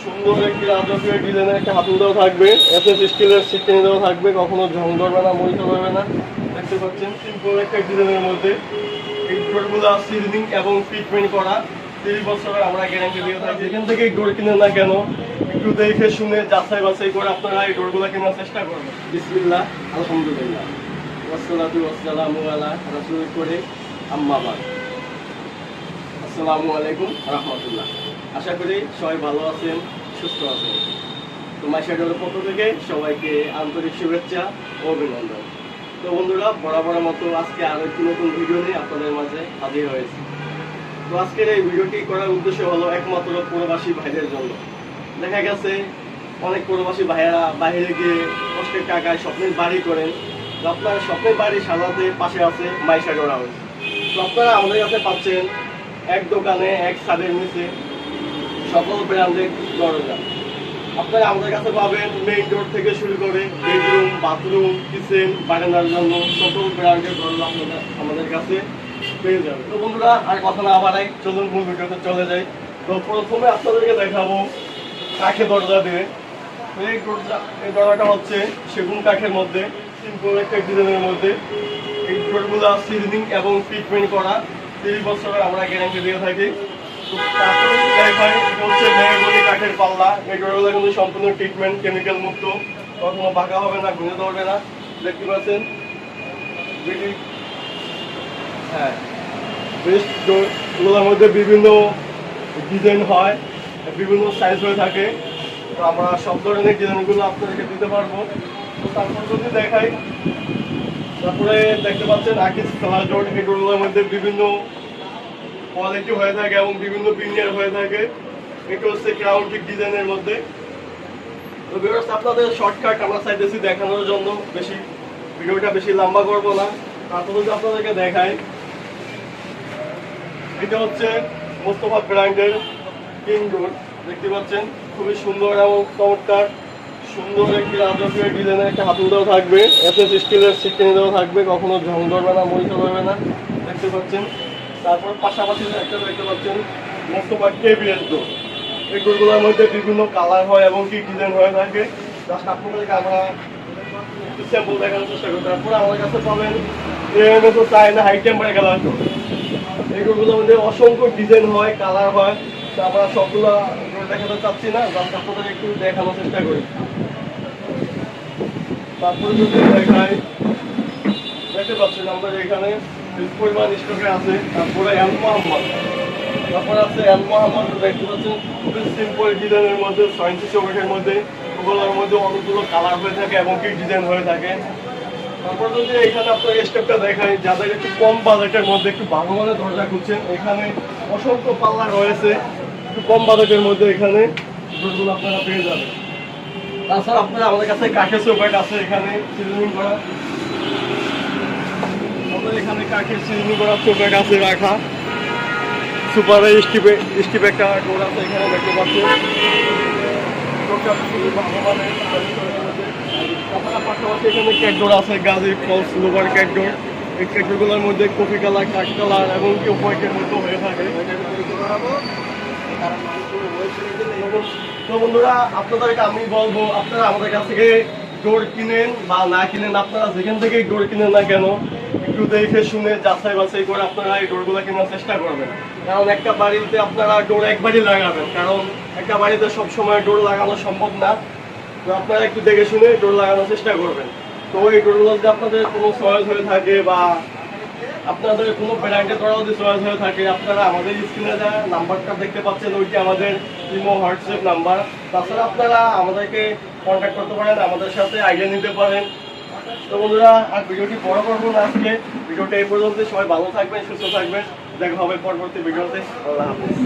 সুন্দর একটি রাজকীয় ডিজাইনের একটা হাতুল দেওয়া থাকবে, এসএস স্টিলের সিস্টেম দেওয়া থাকবে, কখনো ঝং ধরবে না, মরিচা ধরবে না। দেখতে পাচ্ছেন সিম্পল একটা ডিজাইনের মধ্যে এই ডোরগুলো সিজনিং এবং ট্রিটমেন্ট করা 30 বছরের আমরা গ্যারান্টি দিয়ে থাকি। এখান থেকে এই ডোর কিনে না কেন একটু দেখে শুনে যাচাই বাছাই করে আপনারা এই ডোরগুলো কেনার চেষ্টা করবেন। বিসমিল্লাহ, আলহামদুলিল্লাহ, ওয়াসসালাতু ওয়াসসালামু আলা রাসূলিল করিম, আম্মা বাদ। আসসালামু আলাইকুম রাহমাতুল্লাহ। আশা করি সবাই ভালো আছেন, সুস্থ আছেন। তো মাইশাডোরের পক্ষ থেকে সবাইকে আন্তরিক শুভেচ্ছা ও অভিনন্দন। তো বন্ধুরা, বরাবরের মতো আজকে আরো একটি নতুন ভিডিও নিয়ে আপনাদের মাঝে হাজির হয়েছি। তো আজকের এই ভিডিওটি করার উদ্দেশ্য হলো একমাত্র প্রবাসী ভাইদের জন্য। দেখা গেছে অনেক প্রবাসী ভাইয়েরা বাইরে গিয়ে কষ্টের টাকায় স্বপ্নের বাড়ি করেন। তো আপনার স্বপ্নের বাড়ি সাজাতে পাশে আছে মাইশাডোর হাউস। তো আপনারা আমাদের কাছে পাচ্ছেন এক দোকানে এক ছাদের নিচে সকল ব্র্যান্ডের দরজা। আপনারা আমাদের কাছে পাবেন মেইন ডোর থেকে শুরু করে বেডরুম, বাথরুম, কিচেন, বারান্দার জন্য সকল ব্র্যান্ডের দরজা আপনারা আমাদের কাছে পেয়ে যাবেন। তো বন্ধুরা, আর কথা না বাড়াই, চলুন মূল ভিডিওতে চলে যাই। তো প্রথমে আপনাদেরকে দেখাবো কাঠে দরজা দিয়ে। এই দরজাটা হচ্ছে সেগুন কাঠের মধ্যে সিম্পল একটা ডিজাইনের মধ্যে এই ডোরগুলো সিজনিং এবং ট্রিটমেন্ট করা 30 বছরের আমরা গ্যারান্টি দিয়ে থাকি। তো তারপরে দেখাই এটা হচ্ছে মেহগনি কাঠের পাল্লা। এই ডোরগুলো কিন্তু সম্পূর্ণ ট্রিটমেন্ট, কেমিক্যাল মুক্ত, কখনো বাঁকা হবে না, ঘুরে ধরবে না। দেখতে পাচ্ছেন হ্যাঁ, বেস্ট ডোরগুলোর মধ্যে বিভিন্ন ডিজাইন হয়, বিভিন্ন সাইজ হয়ে থাকে। তো আমরা সব ধরনের ডিজাইনগুলো আপনাদেরকে দিতে পারবো। তো তারপর যদি দেখাই, তারপরে দেখতে পাচ্ছেন আকিস কালার ডোর। এই ডোরগুলোর মধ্যে বিভিন্ন কোয়ালিটি হয়ে থাকে এবং বিভিন্ন বিনিয়ার হয়ে থাকে। এটা হচ্ছে ক্রাউন্টিক ডিজাইনের মধ্যে। তো ভিউয়ার্স, আপনাদের শর্টকাট আমরা চাইতেছি দেখানোর জন্য, বেশি ভিডিওটা বেশি লম্বা করবো না। তারপর যদি আপনাদেরকে দেখাই, এটা হচ্ছে মোস্তফা ব্র্যান্ডের কিং ডোর। দেখতে পাচ্ছেন খুবই সুন্দর এবং চমৎকার সুন্দর একটি রাজকীয় ডিজাইনের একটা হাতুল দেওয়া থাকবে, এসএস স্টিলের সিস্টেম দেওয়া থাকবে, কখনো ঝং ধরবে না, মরিচা ধরবে না। দেখতে পাচ্ছেন। তারপর পাশাপাশি একটা দেখতে পাচ্ছেন মোস্তফা কেবিএস ডোর। এই ডোরগুলোর মধ্যে বিভিন্ন কালার হয় এবং কি ডিজাইন হয়ে থাকে। জাস্ট আপনাদেরকে আমরা একটু স্যাম্পল দেখানোর চেষ্টা করি। তারপরে আমাদের কাছে পাবেন এমএসও চায়না হাই টেম্পারের কালার ডোর। এই ডোরগুলোর মধ্যে অসংখ্য ডিজাইন হয়, কালার হয়। তো আমরা সবগুলো দেখাতে চাচ্ছি না, জাস্ট আপনাদের একটু দেখানোর চেষ্টা করি। তারপরে যদি দেখাই, দেখতে পাচ্ছেন আমাদের এখানে পরিমাণ স্টকে আছে। তারপরে এল মোহাম্মদ, তারপরে আছে এল মোহাম্মদ। দেখতে পাচ্ছেন খুবই সিম্পল ডিজাইনের মধ্যে 6 ইঞ্চি চৌকাঠের মধ্যে, ওগুলোর মধ্যে অনেকগুলো কালার হয়ে থাকে এবং কি ডিজাইন হয়ে থাকে। তারপর যদি এখানে আপনার স্টেপটা দেখাই, যাদের একটু কম বাজেটের মধ্যে একটু ভালো মানের দরজা খুঁজছেন, এখানে অসংখ্য পাল্লা রয়েছে একটু কম বাজেটের মধ্যে। এখানে ডোরগুলো আপনারা পেয়ে যাবেন। তাছাড়া আপনারা আমাদের কাছে কাঠের চৌকাঠ আছে, এখানে সিজনিং করা। আমাদের এখানে কাঠের সিজনিং করা চৌকাঠ আছে রাখা। সুপার স্টিপ একটা ডোর আছে এখানে, দেখতে পাচ্ছেন। ডোরটা খুবই ভালো মানের। তাছাড়া পাশাপাশি এখানে ক্যাটডোর আছে, গাজী ফলস লোভার ক্যাটডোর। এই ক্যাটডোরগুলোর মধ্যে কফি কালার, কাঠ কালার এবং কি হোয়াইটের মধ্যে হয়ে থাকে। তো বন্ধুরা, আপনাদেরকে আমি বলবো, আপনারা আমাদের কাছ থেকে ডোর কিনেন বা না কিনেন, আপনারা যেখান থেকে ডোর কিনেন না কেন একটু দেখে শুনে যাচাই বাছাই করে আপনারা এই ডোরগুলো কেনার চেষ্টা করবেন। কারণ একটা বাড়িতে আপনারা ডোর একবারই লাগাবেন, কারণ একটা বাড়িতে সবসময় ডোর লাগানো সম্ভব না। তো আপনারা একটু দেখে শুনে ডোর লাগানোর চেষ্টা করবেন। তো এই ডোরগুলো যদি আপনাদের কোনো চয়েস হয়ে থাকে বা আপনাদের কোনো ব্র্যান্ডের দ্বারা যদি চয়েস হয়ে থাকে, আপনারা আমাদের স্ক্রিনে যা নাম্বারটা দেখতে পাচ্ছেন ওইটি আমাদের ইমো হোয়াটসঅ্যাপ নাম্বার। তাছাড়া আপনারা আমাদেরকে কন্ট্যাক্ট করতে পারেন, আমাদের সাথে আইডিয়া নিতে পারেন। তো বন্ধুরা, আর ভিডিওটি বড় করবো না আজকে, ভিডিওটা এই পর্যন্ত। সবাই ভালো থাকবেন, সুস্থ থাকবেন, দেখা হবে পরবর্তী ভিডিওতে। আল্লাহ হাফেজ।